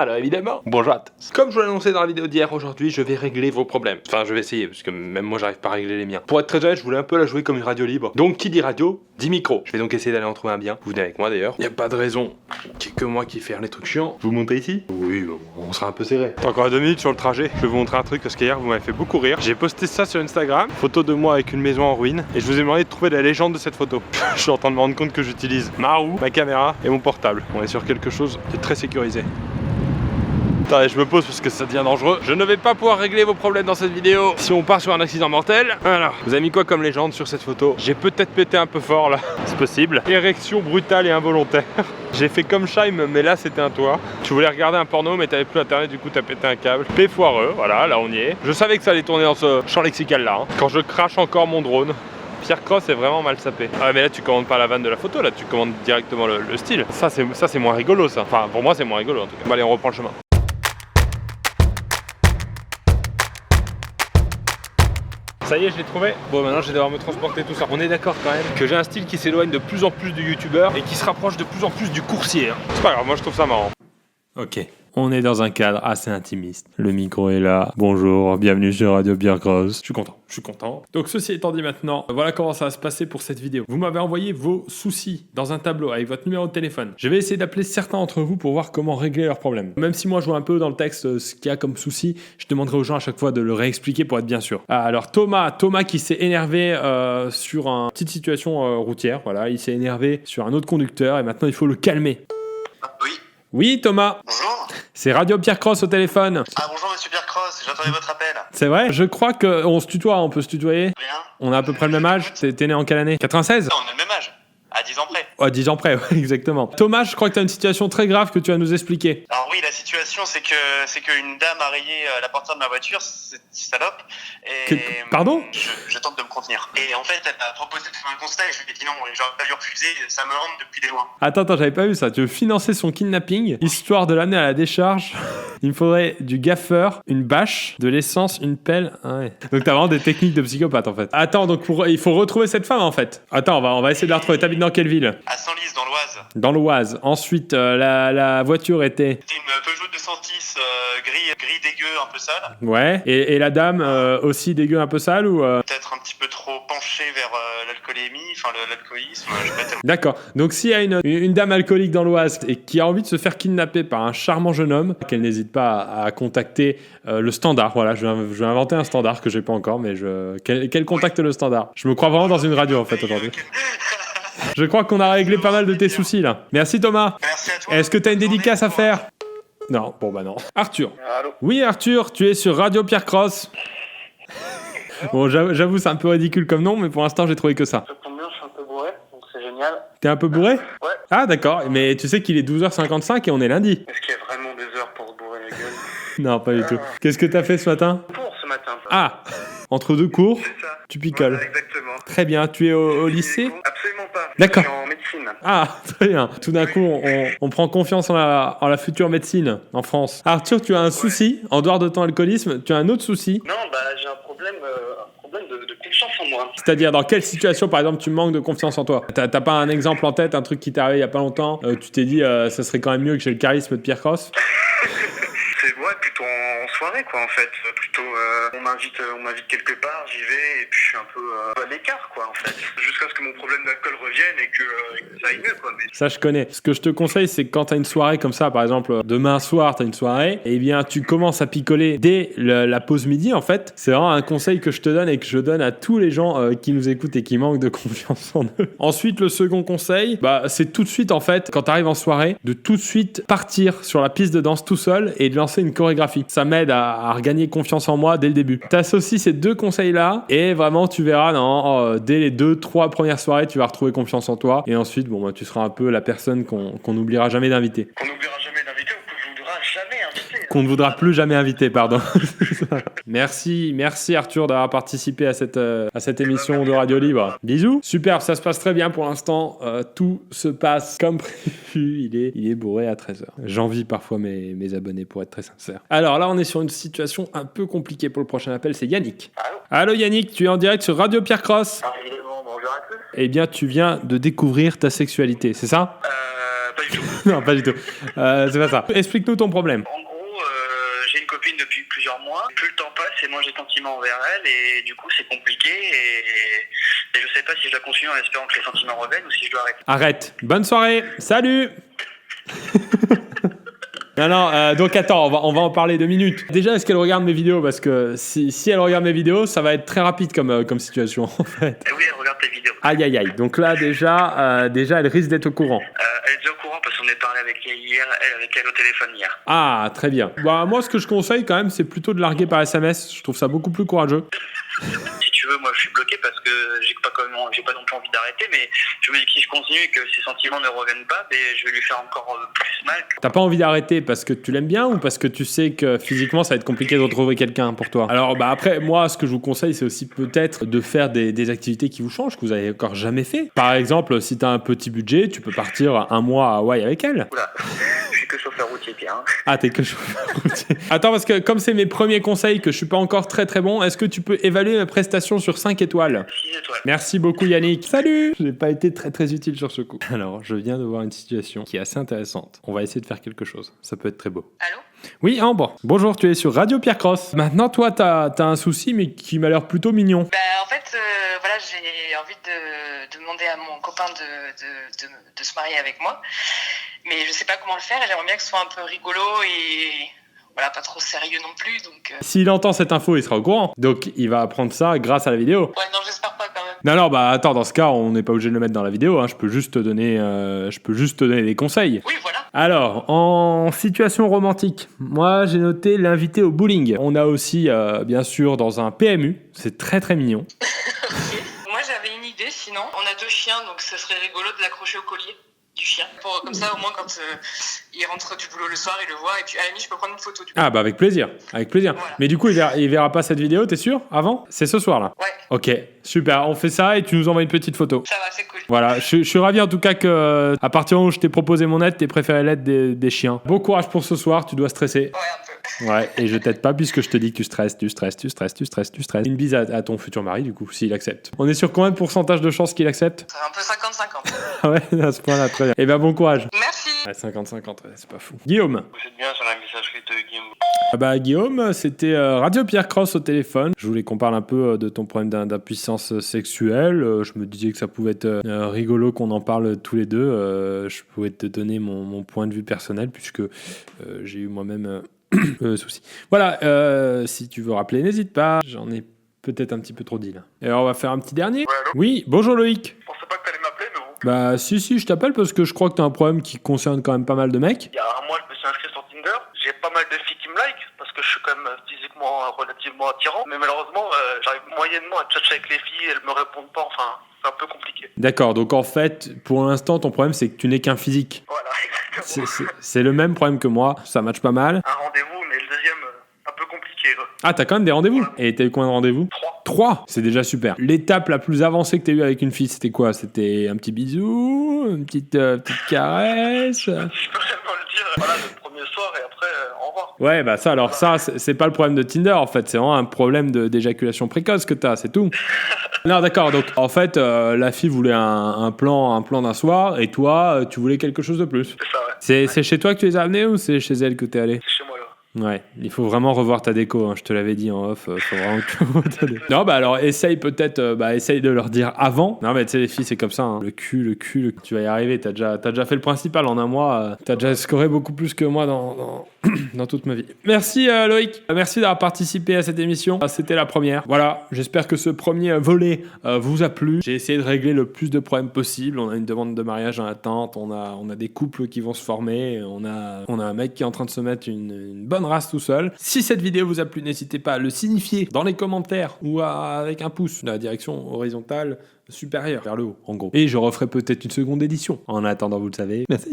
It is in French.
Alors évidemment, bonjour à tous. Comme je vous l'ai annoncé dans la vidéo d'hier, aujourd'hui je vais régler vos problèmes. Enfin je vais essayer, parce que même moi j'arrive pas à régler les miens. Pour être très honnête, je voulais un peu la jouer comme une radio libre. Donc qui dit radio, dit micro. Je vais donc essayer d'aller en trouver un bien. Vous venez avec moi d'ailleurs. Y a pas de raison qu'il y ait que moi qui faire les trucs chiants. Vous montez ici? Oui, bon, on sera un peu serré. Encore 2 minutes sur le trajet. Je vais vous montrer un truc parce qu'hier vous m'avez fait beaucoup rire. J'ai posté ça sur Instagram, photo de moi avec une maison en ruine. Et je vous ai demandé de trouver la légende de cette photo. Je suis en train de me rendre compte que j'utilise ma roue, ma caméra et mon portable. On est sur quelque chose de très sécurisé. Attendez, je me pose parce que ça devient dangereux. Je ne vais pas pouvoir régler vos problèmes dans cette vidéo si on part sur un accident mortel. Alors, vous avez mis quoi comme légende sur cette photo? J'ai peut-être pété un peu fort là, c'est possible. Érection brutale et involontaire. J'ai fait comme Scheim, mais là c'était un toit. Tu voulais regarder un porno mais t'avais plus internet, du coup t'as pété un câble. P foireux, voilà, là on y est. Je savais que ça allait tourner dans ce champ lexical là. Quand je crache encore mon drone. Pierre Cross est vraiment mal sapé. Ah mais là tu commandes pas la vanne de la photo, là tu commandes directement le style. Ça c'est moins rigolo ça. Enfin pour moi c'est moins rigolo en tout cas. Bon allez, on reprend le chemin. Ça y est, je l'ai trouvé. Bon, maintenant je vais devoir me transporter tout ça. On est d'accord quand même que j'ai un style qui s'éloigne de plus en plus du youtubeur et qui se rapproche de plus en plus du coursier. C'est pas grave, moi je trouve ça marrant. Ok. On est dans un cadre assez intimiste. Le micro est là. Bonjour, bienvenue sur Radio Pierre Cross. Je suis content. Donc ceci étant dit maintenant, voilà comment ça va se passer pour cette vidéo. Vous m'avez envoyé vos soucis dans un tableau avec votre numéro de téléphone. Je vais essayer d'appeler certains d'entre vous pour voir comment régler leurs problèmes. Même si moi je vois un peu dans le texte ce qu'il y a comme souci, je demanderai aux gens à chaque fois de le réexpliquer pour être bien sûr. Alors Thomas qui s'est énervé sur une petite situation routière. Voilà, il s'est énervé sur un autre conducteur et maintenant il faut le calmer. Oui. Oui Thomas. Bonjour. C'est Radio Pierre Cross au téléphone. Ah bonjour monsieur Pierre Cross, j'attendais votre appel. C'est vrai? Je crois qu'on se tutoie, on peut se tutoyer. Rien. On a à peu près le même âge. T'es né en quelle année? 96? Non, on a le même âge, à 10 ans près. Oh, 10 ans près, ouais, exactement. Thomas, je crois que t'as une situation très grave que tu vas nous expliquer. Alors oui, la situation c'est qu'une dame a rayé la portière de ma voiture, cette salope. Et Pardon? je tente de me contenir. Et en fait, elle m'a proposé de faire un constat et je lui ai dit non, j'aurais pas dû refuser, ça me hante depuis des mois. Attends, j'avais pas vu ça. Tu veux financer son kidnapping, histoire de l'amener à la décharge. Il me faudrait du gaffeur, une bâche, de l'essence, une pelle. Ah ouais. Donc t'as vraiment des techniques de psychopathe en fait. Attends, donc il faut retrouver cette femme en fait. Attends, on va essayer de la retrouver. T'habites dans quelle ville? À Senlis, dans l'Oise. Dans l'Oise. Ensuite, la voiture était... C'était une Peugeot 206 gris dégueu, un peu sale. Ouais. Et la dame aussi dégueu, un peu sale ou Peut-être un petit peu trop penchée vers l'alcoolémie, enfin l'alcoolisme, je sais pas tellement. D'accord. Donc s'il y a une dame alcoolique dans l'Oise et qui a envie de se faire kidnapper par un charmant jeune homme, qu'elle n'hésite pas à contacter le standard. Voilà, je vais inventer un standard que j'ai pas encore, mais qu'elle contacte le standard. Je me crois vraiment dans une radio en fait aujourd'hui. Je crois qu'on a réglé pas mal de tes soucis là. Merci Thomas. Merci à toi. Est-ce que t'as une dédicace à faire? Non, bon bah non. Arthur. Allô. Oui Arthur, tu es sur Radio Pierre Cross. Bon, j'avoue c'est un peu ridicule comme nom, mais pour l'instant j'ai trouvé que ça. Ça tombe bien, je suis un peu bourré, donc c'est génial. T'es un peu bourré? Ouais. Ah d'accord, mais tu sais qu'il est 12h55 et on est lundi. Est-ce qu'il y a vraiment des heures pour se bourrer la gueule? Non, pas du tout. Qu'est-ce que t'as fait ce matin? Pour ce matin. Ah, entre deux cours, C'est ça. tu picoles. Voilà, exactement. Très bien, tu es au lycée? Absolument pas. D'accord. Je suis en médecine. Ah, très bien. Tout d'un coup, on prend confiance en la future médecine en France. Arthur, tu as un souci, en dehors de ton alcoolisme, tu as un autre souci. Non, bah j'ai un problème de confiance en moi. C'est-à-dire, dans quelle situation, par exemple, tu manques de confiance en toi? T'as pas un exemple en tête, un truc qui t'est arrivé il y a pas longtemps, tu t'es dit, ça serait quand même mieux que j'ai le charisme de Pierre Cross? C'est plutôt en soirée quoi en fait. Plutôt on m'invite quelque part, j'y vais et puis je suis un peu à l'écart quoi en fait. Jusqu'à ce que mon problème d'alcool revienne et que ça aille mieux quoi. Mais... Ça je connais. Ce que je te conseille, c'est que quand t'as une soirée comme ça, par exemple demain soir t'as une soirée, eh bien tu commences à picoler dès la pause midi en fait. C'est vraiment un conseil que je te donne et que je donne à tous les gens qui nous écoutent et qui manquent de confiance en eux. Ensuite le second conseil, c'est tout de suite en fait, quand t'arrives en soirée, de tout de suite partir sur la piste de danse tout seul et de lancer une chorégraphie. Ça m'aide à regagner confiance en moi dès le début. T'associes ces deux conseils-là et vraiment tu verras, dès les 2-3 premières soirées, tu vas retrouver confiance en toi et ensuite, tu seras un peu la personne qu'on n'oubliera jamais d'inviter. Qu'on n'oubliera jamais d'inviter ou qu'on ne voudra jamais inviter. Qu'on ne voudra plus jamais inviter, pardon. Merci Arthur d'avoir participé à cette émission de Radio Libre. Bisous. Super, ça se passe très bien pour l'instant. Tout se passe comme prévu. Il est bourré à 13h. J'envie parfois mes abonnés pour être très sincère. Alors là, on est sur une situation un peu compliquée pour le prochain appel. C'est Yannick. Allô Yannick, tu es en direct sur Radio Pierre Cross. Évidemment, bonjour à tous. Eh bien, tu viens de découvrir ta sexualité, c'est ça? pas du tout. Non, pas du tout. C'est pas ça. Explique-nous ton problème. En gros, j'ai une copine depuis plusieurs mois. Plus le temps passe et moins j'ai de sentiments envers elle et du coup c'est compliqué et je sais pas si je dois continuer en espérant que les sentiments reviennent ou si je dois arrêter. Arrête. Bonne soirée. Salut. Non, donc attends, on va en parler 2 minutes. Déjà, est-ce qu'elle regarde mes vidéos? Parce que si elle regarde mes vidéos, ça va être très rapide comme situation, en fait. Oui, elle regarde tes vidéos. Aïe. Donc là, déjà, elle risque d'être au courant. Elle est déjà au courant parce qu'on est parlé avec elle au téléphone hier. Ah, très bien. Bah, moi, ce que je conseille, quand même, c'est plutôt de larguer par SMS. Je trouve ça beaucoup plus courageux. Si tu veux, moi, je suis bloqué parce que j'ai pas non plus envie d'arrêter, mais je me dis que si je continue et que ses sentiments ne reviennent pas, je vais lui faire encore plus mal. T'as pas envie d'arrêter parce que tu l'aimes bien ou parce que tu sais que physiquement ça va être compliqué de retrouver quelqu'un pour toi? Alors bah après, moi ce que je vous conseille c'est aussi peut-être de faire des activités qui vous changent, que vous avez encore jamais fait. Par exemple, si t'as un petit budget, tu peux partir 1 mois à Hawaï avec elle. Oula, je suis que chauffeur routier, Pierre. Hein. Ah, t'es que chauffeur routier. Attends, parce que comme c'est mes premiers conseils, que je suis pas encore très très bon, est-ce que tu peux évaluer mes prestations sur 5 étoiles? 6 étoiles. Merci beaucoup Yannick. Salut. J'ai pas été très très utile sur ce coup. Alors, je viens de voir une situation qui est assez intéressante. On va essayer de faire quelque chose. Ça peut être très beau. Allô? Oui, Ambre. Bonjour, tu es sur Radio Pierre Cross. Maintenant, toi, t'as un souci, mais qui m'a l'air plutôt mignon. En fait, voilà, j'ai envie de demander à mon copain de se marier avec moi. Mais je sais pas comment le faire et j'aimerais bien que ce soit un peu rigolo et voilà, pas trop sérieux non plus. Donc, S'il entend cette info, il sera au courant. Donc, il va apprendre ça grâce à la vidéo. ouais, non, j'espère pas quand même. Non, bah attends, dans ce cas, on n'est pas obligé de le mettre dans la vidéo. Hein. Je peux juste te donner des conseils. Oui, voilà. Alors, en situation romantique, moi j'ai noté l'invité au bowling. On a aussi, bien sûr, dans un PMU. C'est très très mignon. Okay. Moi, j'avais une idée, sinon. On a 2 chiens, donc ce serait rigolo de l'accrocher au collier du chien. Comme ça, au moins, quand il rentre du boulot le soir, il le voit. Et puis, à la limite, je peux prendre une photo du coup. Ah bah avec plaisir. Voilà. Mais du coup, il verra pas cette vidéo, t'es sûr? Avant? C'est ce soir là. Ouais. Ok, super. On fait ça et tu nous envoies une petite photo. Ça va, c'est cool. Voilà, je suis ravi en tout cas que à partir du moment où je t'ai proposé mon aide, t'aies préféré l'aide des chiens. Bon courage pour ce soir, tu dois stresser. Ouais, un peu. Ouais, et je t'aide pas puisque je te dis que tu stresses. Une bise à ton futur mari du coup, s'il accepte. On est sur combien de pourcentage de chances qu'il accepte? C'est un peu 50-50. Ah ouais, à ce point-là, très bien. Eh ben bon courage. Merci. Ouais, 50-50, ouais, c'est pas fou. Guillaume. Vous êtes bien sur la messagerie de Guillaume. Ah bah Guillaume, c'était Radio Pierre Cross au téléphone. Je voulais qu'on parle un peu de ton problème d'impuissance sexuelle. Je me disais que ça pouvait être rigolo qu'on en parle tous les deux. Je pouvais te donner mon point de vue personnel puisque j'ai eu moi-même souci. Voilà, si tu veux rappeler, n'hésite pas. J'en ai peut-être un petit peu trop dit là. Et alors on va faire un petit dernier. Ouais, allô? Oui, bonjour Loïc. Je pensais pas que t'allais m'appeler, mais bon. Bah si, je t'appelle parce que je crois que t'as un problème qui concerne quand même pas mal de mecs. Il y a un mois, je me suis inscrit sur Tinder. J'ai pas mal de filles qui me like parce que je suis quand même physiquement relativement attirant. Mais malheureusement, j'arrive moyennement à tchatcher avec les filles. Elles me répondent pas. Enfin, c'est un peu compliqué. D'accord, donc en fait, pour l'instant, ton problème c'est que tu n'es qu'un physique. Voilà, exactement. C'est le même problème que moi, ça matche pas mal. Un rendez-vous, mais le deuxième, un peu compliqué. Quoi. Ah, t'as quand même des rendez-vous? Voilà. Et t'as eu combien de rendez-vous? 3. C'est déjà super. L'étape la plus avancée que t'as eue avec une fille, c'était quoi? C'était un petit bisou, une petite caresse? Je peux vraiment le dire. Voilà, le premier soir et après, au revoir. Ouais, bah ça, alors ça, c'est pas le problème de Tinder en fait, c'est vraiment un problème d'éjaculation précoce que t'as, c'est tout. Non, d'accord, donc en fait, la fille voulait un plan d'un soir et toi, tu voulais quelque chose de plus. C'est ça, ouais. C'est chez toi que tu les as amenés ou c'est chez elle que t'es allé? C'est chez moi, là. Ouais, il faut vraiment revoir ta déco, hein, je te l'avais dit en off, faut vraiment que tu revoies ta déco. Non, bah alors essaye peut-être, essaye de leur dire avant. Non mais tu sais les filles c'est comme ça, hein. Le cul, tu vas y arriver, t'as déjà fait le principal en 1 mois, t'as déjà scoré beaucoup plus que moi dans toute ma vie. Merci Loïc, merci d'avoir participé à cette émission, c'était la première. Voilà, j'espère que ce premier volet vous a plu. J'ai essayé de régler le plus de problèmes possible, on a une demande de mariage en attente, on a des couples qui vont se former, on a un mec qui est en train de se mettre une bonne race tout seul. Si cette vidéo vous a plu, n'hésitez pas à le signifier dans les commentaires ou avec un pouce dans la direction horizontale supérieure vers le haut en gros. Et je referai peut-être une seconde édition. En attendant, vous le savez. Merci.